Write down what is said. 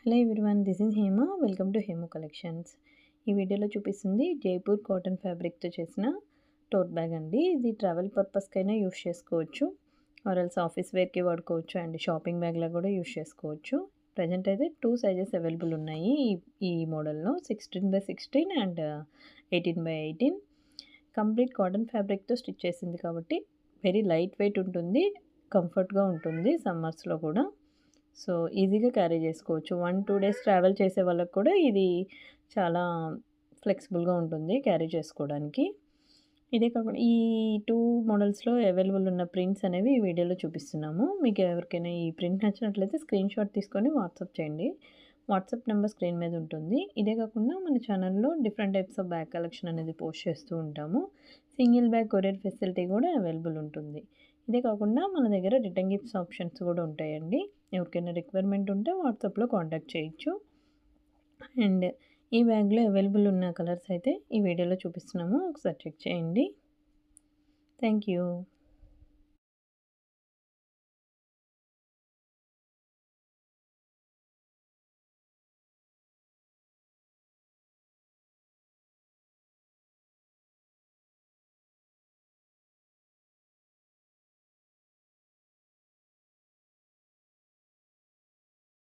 Hello everyone, this is Hema. Welcome to Hema collections. ఈ వీడియోలో చూపిస్తుంది జైపూర్ కాటన్ ఫ్యాబ్రిక్తో చేసిన టోట్ బ్యాగ్ అండి. ఇది ట్రావెల్ పర్పస్కైనా యూస్ చేసుకోవచ్చు, ఆర్ఎల్స్ ఆఫీస్ వేర్కి వాడుకోవచ్చు అండ్ షాపింగ్ బ్యాగ్లా కూడా యూస్ చేసుకోవచ్చు. ప్రజెంట్ అయితే 2 సైజెస్ అవైలబుల్ ఉన్నాయి ఈ మోడల్లో, 16x16 and 18x18. Complete cotton ఫ్యాబ్రిక్తో స్టిచ్ చేసింది కాబట్టి వెరీ లైట్ వెయిట్ ఉంటుంది, కంఫర్ట్గా ఉంటుంది సమ్మర్స్లో కూడా. సో ఈజీగా క్యారీ చేసుకోవచ్చు. 1-2 డేస్ ట్రావెల్ చేసే వాళ్ళకి కూడా ఇది చాలా ఫ్లెక్సిబుల్గా ఉంటుంది క్యారీ చేసుకోవడానికి. ఇదే కాకుండా ఈ 2 మోడల్స్లో అవైలబుల్ ఉన్న ప్రింట్స్ అనేవి ఈ వీడియోలో చూపిస్తున్నాము. మీకు ఎవరికైనా ఈ ప్రింట్ నచ్చినట్లయితే స్క్రీన్ షాట్ తీసుకొని వాట్సాప్ చేయండి. వాట్సాప్ నెంబర్ స్క్రీన్ మీద ఉంటుంది. ఇదే కాకుండా మన ఛానల్లో different types of bag collection అనేది పోస్ట్ చేస్తూ ఉంటాము. సింగిల్ బ్యాగ్ కొరియర్ ఫెసిలిటీ కూడా అవైలబుల్ ఉంటుంది. ఇదే కాకుండా మన దగ్గర రిటర్న్ గిఫ్ట్స్ ఆప్షన్స్ కూడా ఉంటాయండి. ఎవరికైనా రిక్వైర్మెంట్ ఉంటే వాట్సాప్లో కాంటాక్ట్ చేయొచ్చు. అండ్ ఈ బ్యాగ్లో అవైలబుల్ ఉన్న కలర్స్ అయితే ఈ వీడియోలో చూపిస్తున్నాము, ఒకసారి చెక్ చేయండి. Thank you.